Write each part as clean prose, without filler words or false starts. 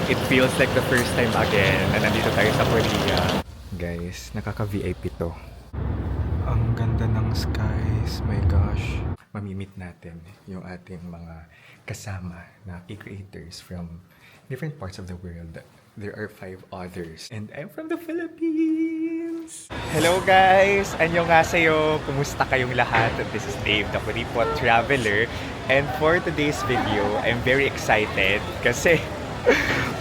It feels like the first time again na nandito tayo sa Korea. Guys, nakaka-VIP to. Ang ganda ng skies, my gosh. Mamimit natin yung ating mga kasama na creators from different parts of the world. There are 5 others. And I'm from the Philippines! Hello guys! Annyeonghaseyo! Kumusta kayong lahat? This is Dave, the Kuripot Traveler. And for today's video, I'm very excited kasi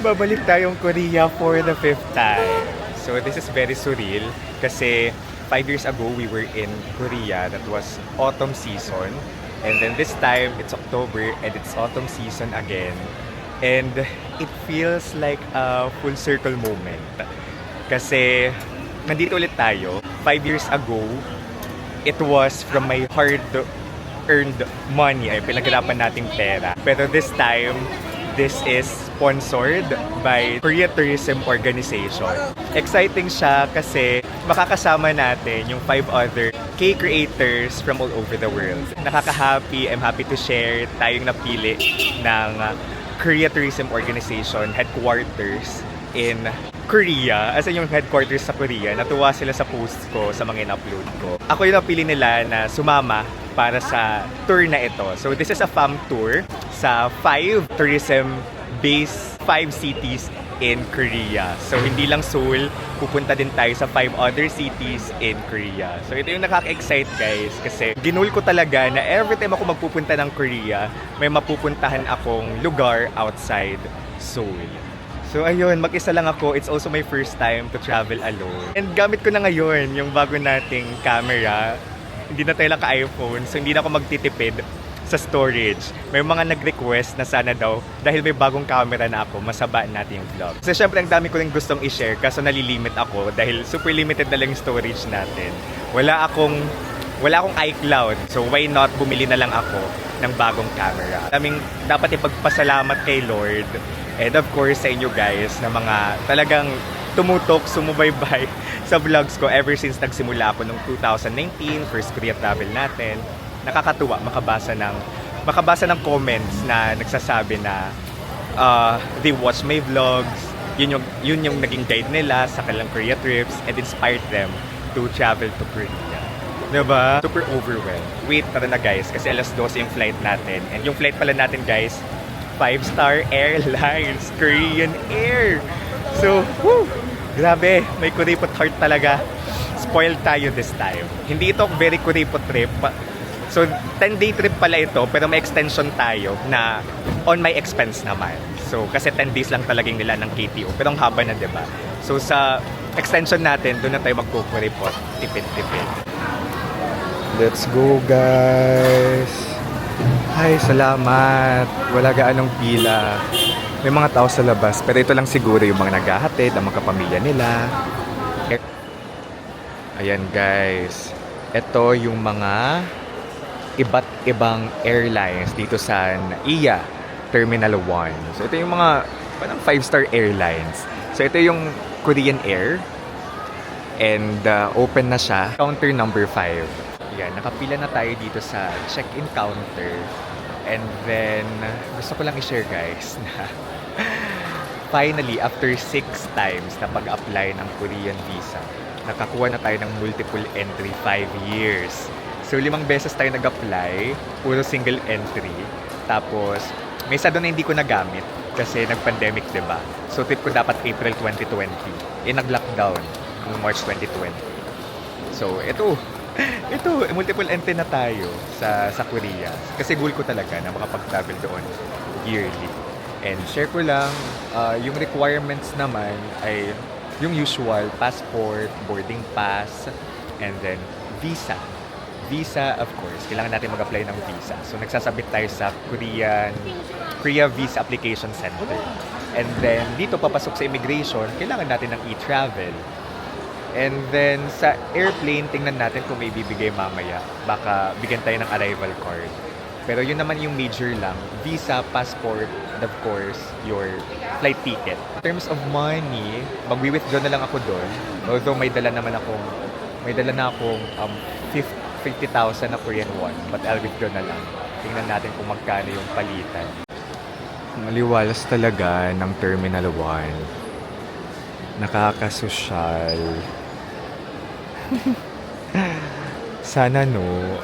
babalik tayong Korea for the 5th time. So this is very surreal kasi 5 years ago we were in Korea. That was autumn season. And then this time, it's October and it's autumn season again. And it feels like a full circle moment. Kasi nandito ulit tayo. 5 years ago, it was from my hard-earned money. Ay pinaghirapan nating pera. Pero this time, this is sponsored by Korea Tourism Organization. Exciting siya kasi makakasama natin yung 5 other K-creators from all over the world. Nakaka-happy, I'm happy to share tayong napili ng Korea Tourism Organization headquarters in Korea. As in yung headquarters sa Korea, natuwa sila sa post ko, sa mga in-upload ko. Ako yung napili nila na sumama para sa tour na ito. So this is a fam tour sa 5 tourism-based 5 cities in Korea. So hindi lang Seoul, pupunta din tayo sa 5 other cities in Korea. So ito yung nakaka-excite guys kasi ginul ko talaga na every time ako magpupunta ng Korea, may mapupuntahan akong lugar outside Seoul. So ayun, mag-isa lang ako. It's also my first time to travel alone. And gamit ko na ngayon yung bago nating camera. Hindi na tayo naka-iPhone, so hindi na ako magtitipid sa storage. May mga nag-request na sana daw, dahil may bagong camera na ako, masabaan natin yung vlog. Kasi syempre ang dami ko rin gustong i-share, kaso nalilimit ako dahil super limited na lang yung storage natin. Wala akong iCloud, so why not bumili na lang ako ng bagong camera. Daming dapat ipagpasalamat kay Lord, and of course sa inyo guys, na mga talagang tumutok, sumubaybay sa vlogs ko ever since nagsimula ako noong 2019, first Korea travel natin. Nakakatuwa makabasa ng comments na nagsasabi na they watch my vlogs, yun yung naging guide nila sa kanilang Korea trips and inspired them to travel to Korea. Diba? Super overwhelmed. Wait, tara na guys, kasi alas 12 yung flight natin. And yung flight pala natin guys, 5-star Airlines, Korean Air. So, woo! Grabe, may kuripot heart talaga. Spoiled tayo this time. Hindi ito very kuripot trip. So, 10-day trip pala ito, pero may extension tayo na on my expense naman. So, kasi 10 days lang talagang nila ng KTO, pero ang haba na, diba? So, sa extension natin, doon na tayo magkukuripot, tipid-tipid. Let's go, guys! Ay, salamat! Wala gaanong pila. May mga tao sa labas, pero ito lang siguro yung mga naghahatid, ang mga kapamilya nila. Ayan, guys. Ito yung mga iba't ibang airlines dito sa NAIA Terminal 1. So ito yung mga parang 5-star airlines. So ito yung Korean Air and open na siya. Counter number 5. Yan, nakapila na tayo dito sa check-in counter. And then gusto ko lang i-share guys na finally after 6 times na pag-apply ng Korean visa, nakakuha na tayo ng multiple entry 5 years. So, 5 beses tayo nag-apply, puro single entry. Tapos, may isa doon na hindi ko nagamit kasi nag-pandemic, diba? So, trip ko dapat April 2020. Nag-lockdown noong March 2020. So, ito, multiple entry na tayo sa Korea. Kasi goal ko talaga na makapag-travel doon yearly. And share ko lang, yung requirements naman ay yung usual, passport, boarding pass, and then visa. Visa, of course, kailangan natin mag-apply ng visa. So, nagsasabit tayo sa Korea Visa Application Center. And then, dito papasok sa immigration, kailangan natin ng e-travel. And then, sa airplane, tingnan natin kung may bibigay mamaya. Baka bigyan tayo ng arrival card. Pero yun naman yung major lang. Visa, passport, and of course, your flight ticket. In terms of money, mag-withdraw na lang ako doon. Although may dala na akong 50,000 na Korean won. But I'll withdraw na lang. Tingnan natin kung magkano yung palitan. liwalas talaga ng Terminal 1. Nakakasosyal. Sana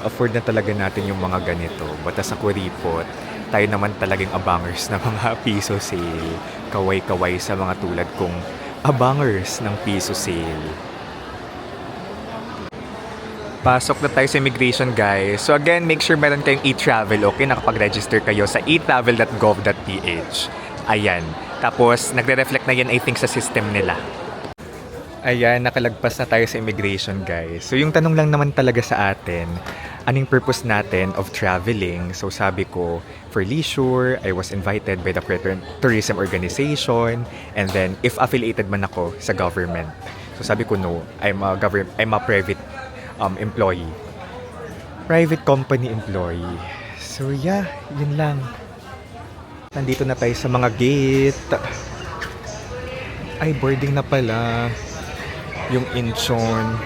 afford na talaga natin yung mga ganito. Basta sa kuripot, tayo naman talagang abangers na mga piso sale. Kaway-kaway sa mga tulad kong abangers ng piso sale. Pasok na tayo sa immigration, guys. So again, make sure meron kayong e-travel, okay? Nakapag-register kayo sa etravel.gov.ph. Ayan. Tapos, nagre-reflect na yan, I think, sa system nila. Ayan, nakalagpas na tayo sa immigration, guys. So yung tanong lang naman talaga sa atin, anong purpose natin of traveling? So sabi ko, for leisure, I was invited by the Philippine Tourism Organization, and then if affiliated man ako sa government. So sabi ko, no, I'm a private employee. Private company employee. So yeah, yun lang. Nandito na tayo sa mga gate. Ay, boarding na pala. Yung Incheon.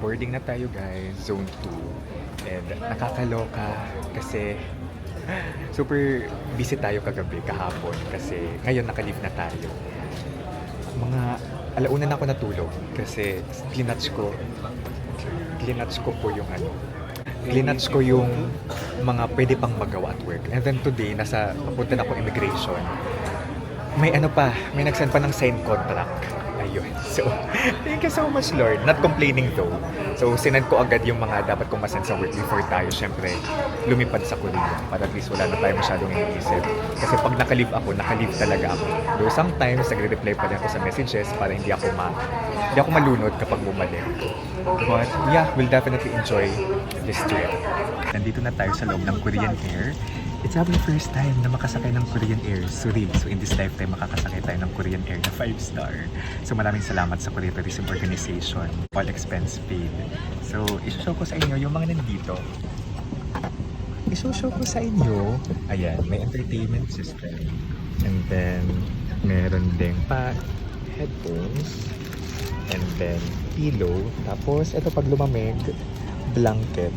Boarding na tayo, guys. Zone 2. And nakakaloka kasi super busy tayo kagabi, kahapon. Kasi ngayon naka-leave na tayo. Mga alauna na ako natulog kasi clinatch ko po yung clinatch ko yung mga pwede pang magawa at work. And then today, papunta na ako immigration. May nagsend pa ng signed contract. Ayun. So, thank you so much, Lord. Not complaining though. So, sinend ko agad yung mga dapat kong masend sa work before tayo, syempre, lumipad sa Korea. Para at least wala na tayo masyadong iniisip. Kasi pag naka-leave talaga ako. Though sometimes, nagre-reply pa rin ako sa messages para hindi ako malunod kapag bumalik. But yeah, we'll definitely enjoy this trip. Nandito na tayo sa loob ng Korean Air. It's our first time na makasakay ng Korean Air, surreal. So in this lifetime, makakasakay tayo ng Korean Air na 5-star. So maraming salamat sa Korea Tourism Organization. All expense paid. So isushow ko sa inyo yung mga nandito. Isushow ko sa inyo. Ayan, may entertainment system. And then, meron ding headphones. And then, pillow. Tapos, ito pag lumamig, blanket.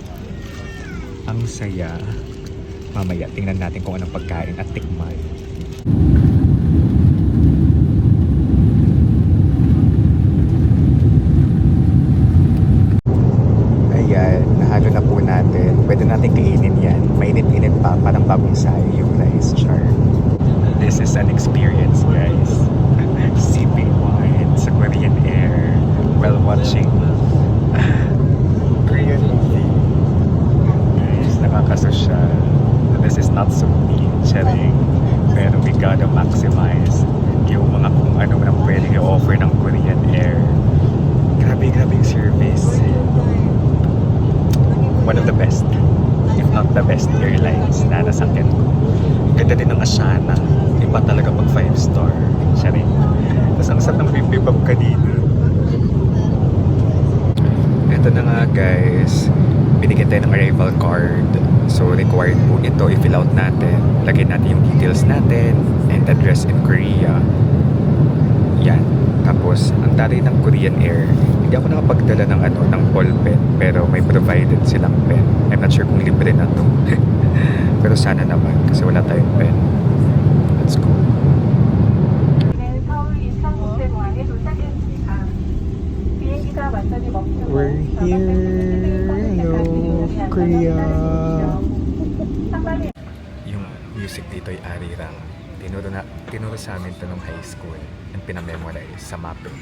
Ang saya. Mamaya, tingnan natin kung anong pagkain at tikman. Ayan, nahalo na po natin. Pwede natin kainin yan. Mainit-init pa, parang bagong sayo yung rice char. This is an experience, guys. Sipping wine sa Korean Air while watching Korean movie. Guys, nakakasosyal. This is not so me, sharing. Pero we gotta maximize yung mga kung ano na pwedeng i-offer ng Korean Air. Grabe yung service. One of the best, if not the best airlines na nasakyan ko. Ganda din ng Asiana. Iba talaga pag 5-star. Sharing. Tapos ang sarap ng bibibab kanina. Ito na nga, guys. Binigyan tayo ng arrival card. So, required po ito i-fill out natin. Lagay natin yung details natin and address in Korea. Yan. Tapos, ang taray ng Korean Air, hindi ako nakapagdala ng ball pen, pero may provided silang pen. I'm not sure kung libre na to. Pero sana naman, kasi wala tayong pen. Let's go. We're here. Hello, Korea. Yung music dito ay Arirang. Tinuro sa amin ito nung high school and pinamemorize sa mapping.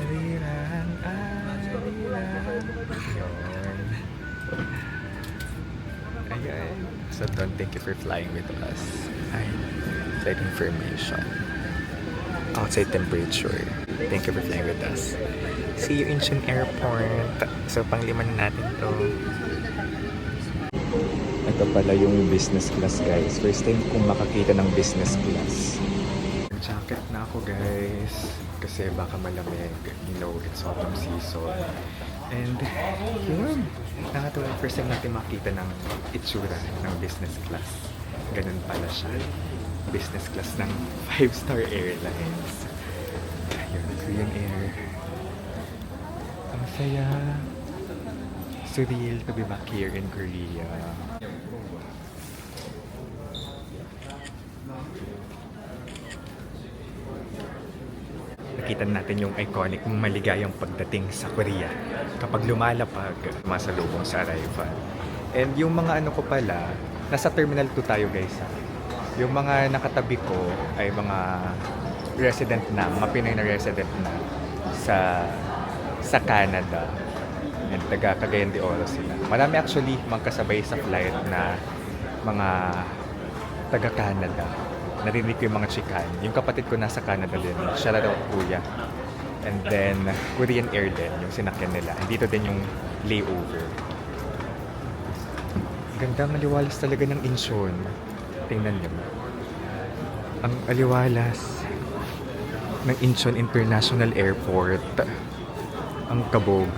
Arirang, Arirang. Yun. Ayan. So, Don, thank you for flying with us. Ay, flight information. Outside temperature. Thank you for flying with us. See you in Incheon Airport. So, pang-lima na natin to. Ito pala yung business class, guys. First time kong makakita ng business class. Jacket na ako, guys. Kasi baka malamig. You know, it's autumn season. And, yun. Nakatuwa, first time natin makita ng itsura ng business class. Ganun pala siya. Business class ng 5-star airlines. Ayun, Korean Air. Ang saya. Surreal to be back here in Korea. makikita natin yung iconic maligayang pagdating sa Korea kapag lumalapag masalubong sa arrival. And yung mga ano ko pala, nasa Terminal 2 tayo guys ha. Yung mga nakatabi ko ay mga resident na, mga Pinoy na resident na sa Canada. And taga Cagayan de Oro sila. Marami actually mga kasabay sa flight na mga taga Canada. Narinig ko yung mga chikan. Yung kapatid ko nasa Canada din. Siya na daw kuya. And then, Korean Air din, yung sinakyan nila. And dito din yung layover. Ganda ang aliwalas talaga ng Incheon. Tingnan nyo. Ang aliwalas ng Incheon International Airport. Ang kabog.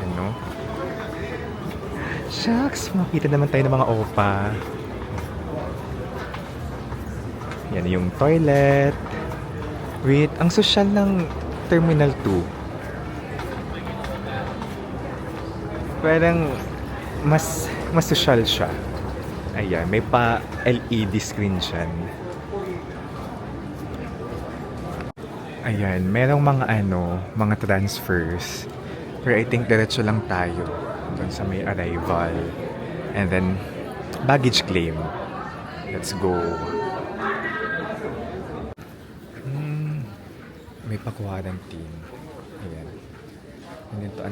Yan, no? Shucks! Makita naman tayo ng mga opa. Yan yung toilet. Wait, ang social ng Terminal 2. Parang mas social siya. Ayan, may pa LED screen siya. Ayan, merong mga transfers. Pero I think diretso lang tayo doon sa may arrival. And then, baggage claim. Let's go. May pa-quarantine. Ayan. And then to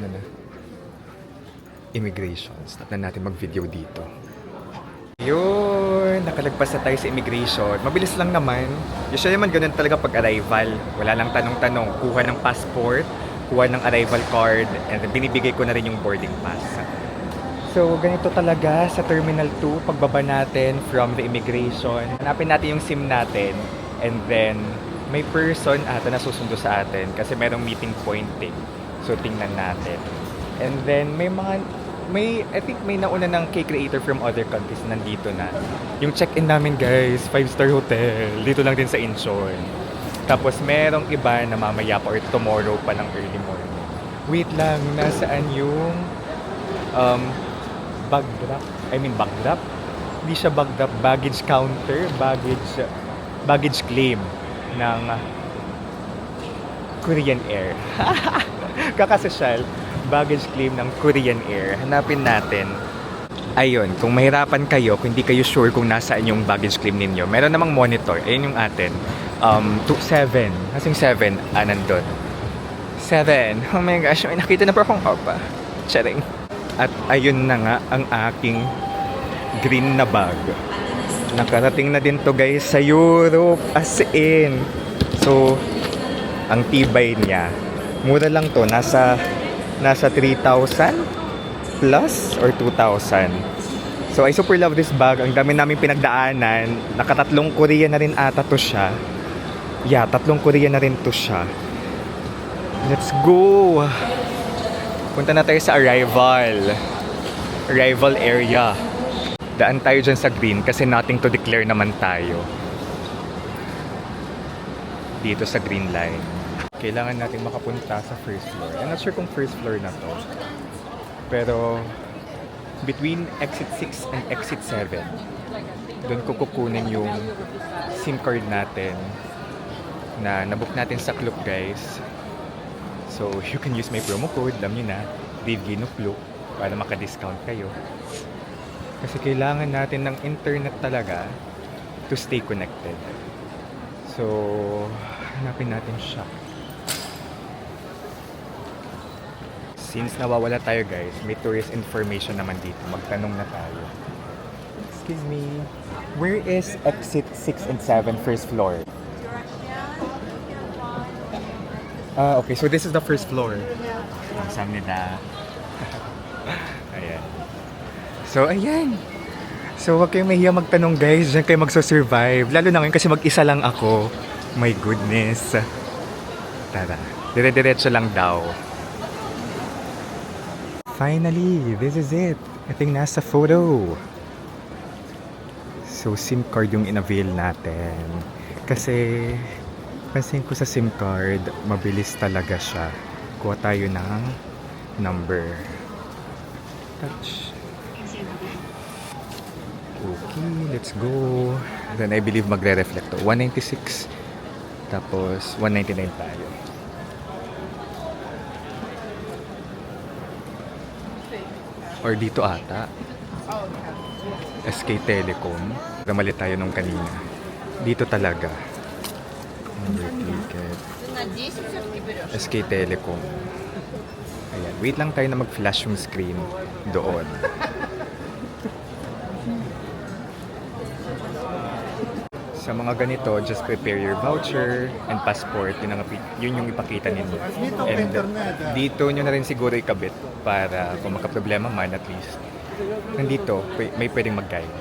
immigration. Start na natin mag-video dito. Yun! Nakalagpas na tayo sa immigration. Mabilis lang naman. Usually naman ganun talaga pag-arrival. Wala lang tanong-tanong. Kuha ng passport, kuha ng arrival card, and then binibigay ko na rin yung boarding pass. So, ganito talaga sa Terminal 2, pagbaba natin from the immigration. Hanapin natin yung SIM natin, and then may person ata na susundo sa atin kasi merong meeting point eh. So, tingnan natin. And then, I think may nauna ng K-creator from other countries nandito na. Yung check-in namin guys, 5-star hotel. Dito lang din sa Incheon. Tapos merong iba na mamaya pa or tomorrow pa ng early morning. Wait lang, nasaan yung bag drop? Hindi siya bag drop, baggage counter, baggage claim ng Korean Air. Kakasosyal, baggage claim ng Korean Air. Hanapin natin. Ayun, kung mahirapan kayo, kung hindi kayo sure kung nasaan yung baggage claim ninyo, meron namang monitor. Ayun yung atin. 7. Kasing 7, nandun. 7. Oh my gosh, may nakita na po akong opa. Charing. At ayun na nga ang aking green na bag. Nakarating na din to guys sa Europe. As in. So, ang tibay niya. Mura lang to. Nasa 3,000 plus or 2,000. So, I super love this bag. Ang dami namin pinagdaanan. Nakatatlong Korea na rin ata to siya. Yeah, 3 Korea na rin to siya. Let's go! Punta na tayo sa arrival area. Daan tayo dyan sa green kasi nothing to declare naman tayo. Dito sa green line. Kailangan natin makapunta sa first floor. I'm not sure kung first floor na to. Pero between exit 6 and exit 7, doon ko kukunin yung SIM card natin na nabook natin sa Klook guys. So, you can use my promo code, alam nyo na, Dave Gino Klook, para maka-discount kayo. Kasi kailangan natin ng internet talaga to stay connected. So, hanapin natin siya. Since nawawala tayo guys, may tourist information naman dito. Magtanong na tayo. Excuse me, where is exit 6 and 7 first floor? Okay, so this is the first floor. Kamsahamnida. Ayan. So, ayan. So, huwag kayong mahiya magtanong guys. Diyan kayo magsusurvive. Lalo na ngayon kasi mag-isa lang ako. My goodness. Tara. Dire-diretso lang daw. Finally, this is it. Ito yung nasa photo. So, SIM card yung in-avail natin. Kasi, pansin ko sa SIM card, mabilis talaga siya. Kuha tayo ng number. Touch. Okay, let's go. Then I believe magre-reflect to. 196. Tapos 199 tayo. Or dito ata. SK Telecom. Namali tayo nung kanina. Dito talaga. Number ticket. SK Telecom. Ayan. Wait lang tayo na mag-flash yung screen doon. Sa mga ganito, just prepare your voucher and passport. Yun yung ipakita ninyo. And dito nyo na rin siguro ikabit para kung magka-problema man at least. Nandito, may pwedeng mag-guide.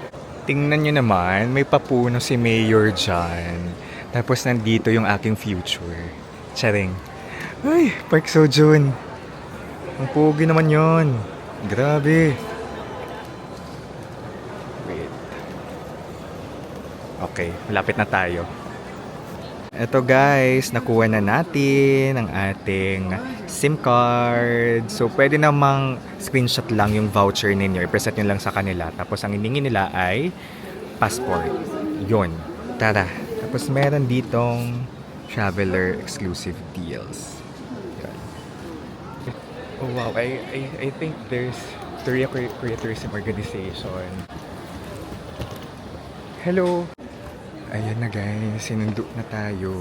Tingnan nyo naman, may papuno si Mayor dyan. Tapos nandito yung aking future. Charing. Ay, Park Seo-joon. Ang pogi naman yon. Grabe. Wait. Okay, malapit na tayo. Eto guys, nakuha na natin ang ating SIM card. So, pwede namang screenshot lang yung voucher ninyo. I-preset nyo lang sa kanila. Tapos, ang hiningi nila ay passport. Yun. Tara. Tapos, meron ditong traveler exclusive deals. Yun. Oh wow, I think there's Korea Tourism Organization. Hello! Ayan na guys, sinundo na tayo.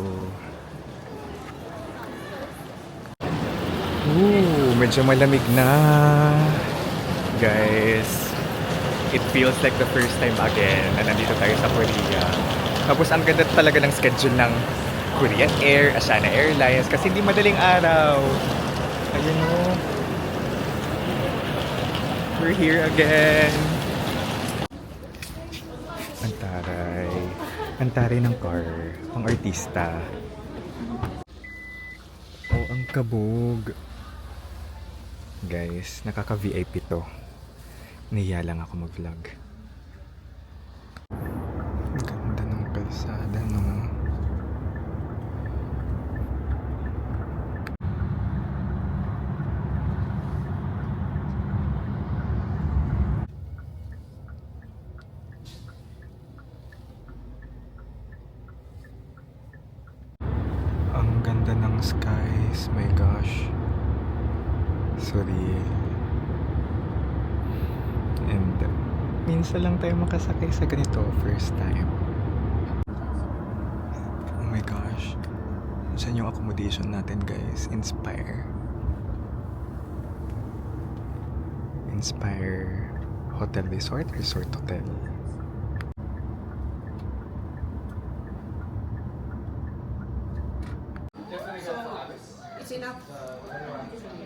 Ooh, medyo malamig na. Guys, it feels like the first time again na nandito tayo sa Korea. Tapos ang ganda talaga ng schedule ng Korean Air, Asiana Airlines kasi hindi madaling araw. Ayun o. We're here again. Ang taray. Ang taray ng car. Pang artista. Oh, ang kabog. Guys, nakaka-VIP to. Nahiya lang ako mag-vlog. Ang ganda ng kalsada, no? Ang ganda ng skies. My gosh. Sorry. And minsan lang tayo makasakay sa ganito. First time. Oh my gosh. Saan yung accommodation natin guys? Inspire. Inspire Hotel Resort? Resort Hotel.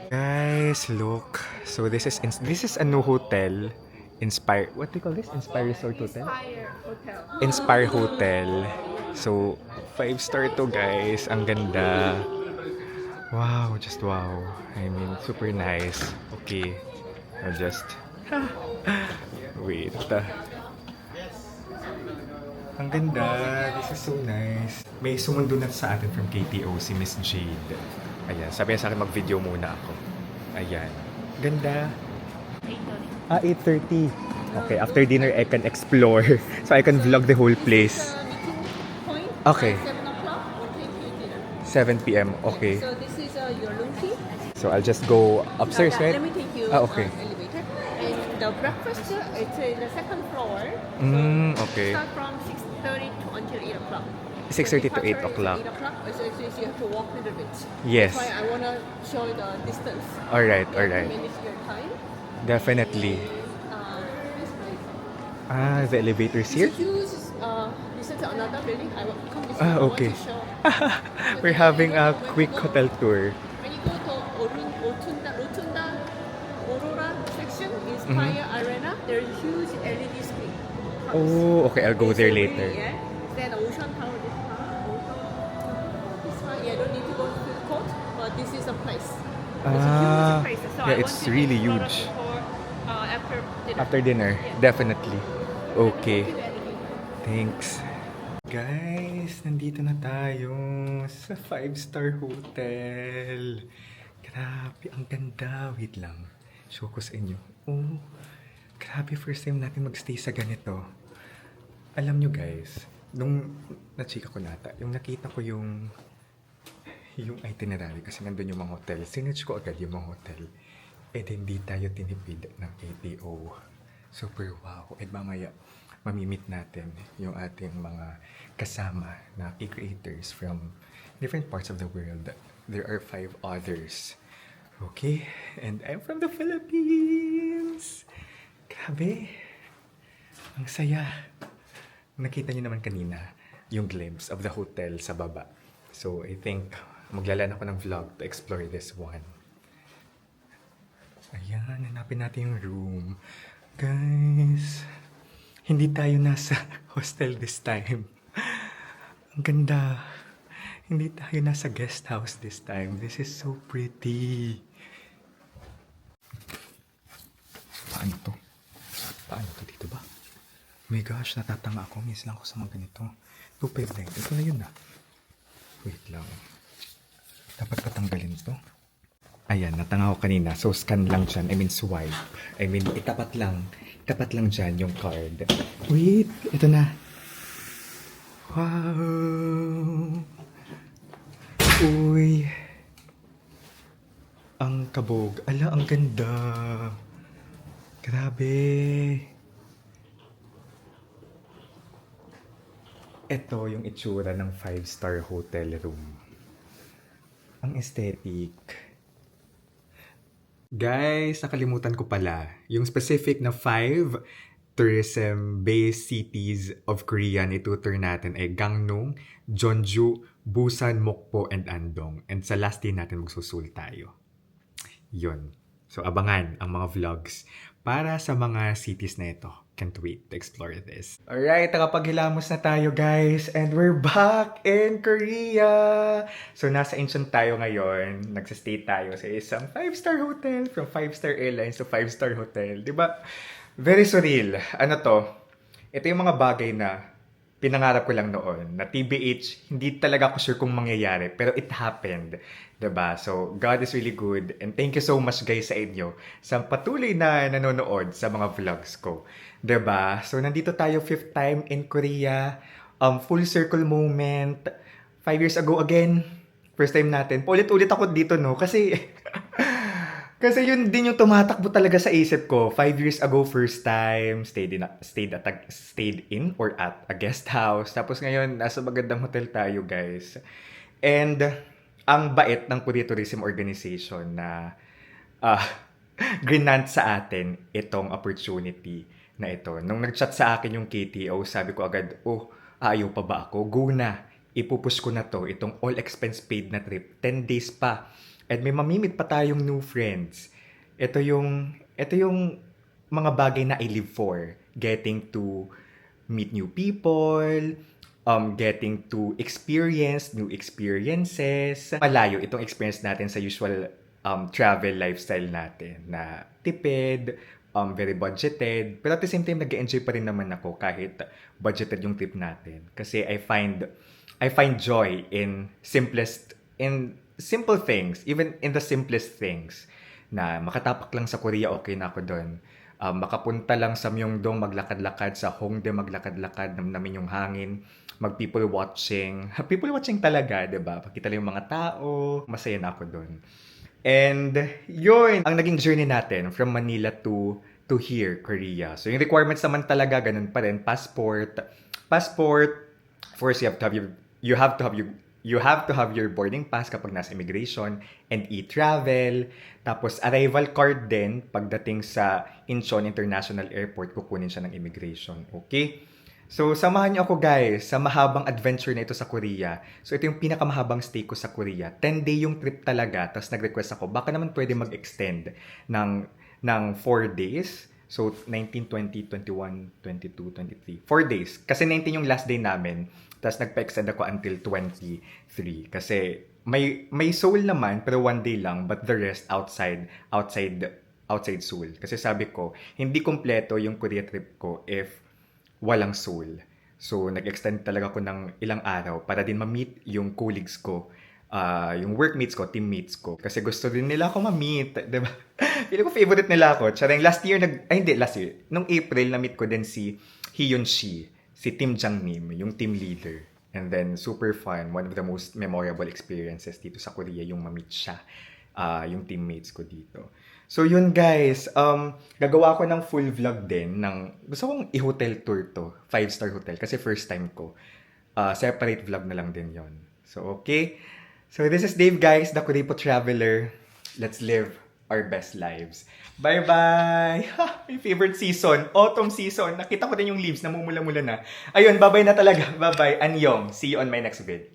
Guys, look. So this is a new hotel. Inspire. What do you call this? Inspire Resort Hotel? Inspire Hotel. Inspire Hotel. So 5-star to guys. Ang ganda. Wow, just wow. I mean, super nice. Okay. I'll just wait. Ang ganda. This is so nice. May sumundo na sa atin from KTO, si Miss Jade. Ayan, sabi niya sa akin mag-video muna ako. Ayan. Ganda. 8:30. Okay, after dinner I can explore. So I can vlog the whole place. Okay. 7 o'clock, we'll take you dinner. 7 p.m. Okay. So this is your room key. So I'll just go upstairs, right? Let me take you Okay. elevator. And the breakfast, it's in the second floor. Okay. Start from 6:30 to until 8 o'clock. 6:30 to 8 o'clock. 8 o'clock, so you have to walk a little bit. Yes. That's why I want to show the distance. Alright, To alright. manage your time. Definitely. This place. Ah, the elevator's here? If you choose, this is another building. I will come this Ah, way. okay. I want to show. We're having a quick hotel tour. When you go to Rotunda Aurora section, Inspire Arena, there's a huge LED screen. Oh, okay. I'll go there It's later. free, yeah. Then Ocean Tower, this one, yeah, don't need to go to the court, but this is a place. It's a Ah, huge place. So yeah, I it's want to really explore huge. Before, after dinner. After dinner, Yeah. definitely. Okay. Thank you, Ellie. Thanks. Guys, nandito na tayo sa 5-star hotel. Grabe, ang ganda. Wait lang. Show ko sa inyo. Oh, grabe, first time natin magstay sa ganito. Alam nyo guys, nung na-chika ko nata, yung nakita ko yung itinerary kasi nandun yung mga hotel. Sinerch ko agad yung mga hotel. And hindi tayo tinipid ng ATO. Super wow. And mamaya, mamimit natin yung ating mga kasama na creators from different parts of the world. There are 5 others. Okay? And I'm from the Philippines! Grabe! Ang saya! Nakita niyo naman kanina yung glimpse of the hotel sa baba. So, I think maglalaan ako ng vlog to explore this one. Ayan, hanapin natin yung room. Guys, hindi tayo nasa hostel this time. Ang ganda. Hindi tayo nasa guest house this time. This is so pretty. Paano to? Paano to dito ba? Oh my gosh, natatanga ako. Miss lang ako sa mga ganito. Tupid lang. Ito na yun na. Wait lang. Dapat patanggalin to. Ayan, natanga ako kanina. So, scan lang dyan. I mean, swipe. I mean, itapat lang. Itapat lang dyan yung card. Wait, ito na. Wow! Uy! Ang kabog. Ala, ang ganda. Grabe. Ito yung itsura ng 5-star hotel room. Ang aesthetic. Guys, nakalimutan ko pala. Yung specific na 5 tourism-based cities of Korea na itutur natin ay Gangneung, Jeonju, Busan, Mokpo, and Andong. And sa last day natin magsusul tayo. Yun. So, abangan ang mga vlogs para sa mga cities na ito. Can't wait to explore this. Alright, nakapaghilamos na tayo guys. And we're back in Korea! So, nasa Incheon tayo ngayon. Nagsistay tayo sa isang 5-star hotel. From 5-star airlines to 5-star hotel. Diba? Very surreal. Ano to? Ito yung mga bagay na pinangarap ko lang noon. Na TBH, hindi talaga ako sure kung mangyayari. Pero it happened. Diba? So, God is really good. And thank you so much guys sa inyo. Sa patuloy na nanonood sa mga vlogs ko. Diba? So, nandito tayo 5th time in Korea. Full circle moment. 5 years ago again. First time natin. Paulit-ulit ako dito, no? Kasi, kasi yun din yung tumatakbo talaga sa isip ko. 5 years ago, first time. Stayed in or at a guest house. Tapos ngayon, nasa magandang hotel tayo, guys. And, ang bait ng Korea Tourism Organization na grinant sa atin itong opportunity na ito. Nung nag-chat sa akin yung KTO, sabi ko agad, ayaw pa ba ako? Go na. Ipupush ko na to. Itong all expense paid na trip. 10 days pa. At may mamimit pa tayong new friends. Ito yung mga bagay na I live for. Getting to meet new people, getting to experience new experiences. Malayo itong experience natin sa usual travel lifestyle natin na tipid, very budgeted. Pero at the same time, nag-enjoy pa rin naman ako kahit budgeted yung trip natin. Kasi I find joy in simple things, even in the simplest things. Na makatapak lang sa Korea, okay na ako doon. Makapunta lang sa Myeongdong, maglakad-lakad, sa Hongdae, maglakad-lakad, namnamin yung hangin, mag-people watching. People watching talaga, diba? Pakita lang yung mga tao, masaya na ako doon. And yun, ang naging journey natin from Manila to here, Korea. So yung requirements naman talaga, ganun pa rin. Passport. First, you have to have your boarding pass kapag nasa immigration and e-travel. Tapos arrival card din pagdating sa Incheon International Airport, kukunin siya ng immigration. Okay? So, samahan niyo ako guys sa mahabang adventure na ito sa Korea. So, ito yung pinakamahabang stay ko sa Korea. 10-day yung trip talaga. Tapos nag-request ako, baka naman pwede mag-extend ng 4 days. So, 19, 20, 21, 22, 23. 4 days. Kasi 19 yung last day namin. Tapos nagpa-extend ako until 23. Kasi may Seoul naman, pero 1 day lang. But the rest outside Seoul. Kasi sabi ko, hindi kompleto yung Korea trip ko if walang Seoul. So, nag-extend talaga ko ng ilang araw para din ma-meet yung colleagues ko, yung workmates ko, teammates ko. Kasi gusto din nila ako ma-meet, diba? Feeling ko favorite nila ako. Tsarang last year, nung April, na-meet ko din si Hyun Shi, si Tim Jang-nim, yung team leader. And then, super fun. One of the most memorable experiences dito sa Korea, yung ma-meet siya, yung teammates ko dito. So yun guys, gagawa ko ng full vlog din ng, gusto kong i-hotel tour to, 5-star hotel, kasi first time ko. Separate vlog na lang din yon. So okay, so this is Dave guys, the Kuripo Traveler. Let's live our best lives. Bye-bye! Ha, my favorite season, autumn season. Nakita ko din yung leaves, namumula-mula na. Ayun, bye-bye na talaga. Bye-bye, anyong. See you on my next vid.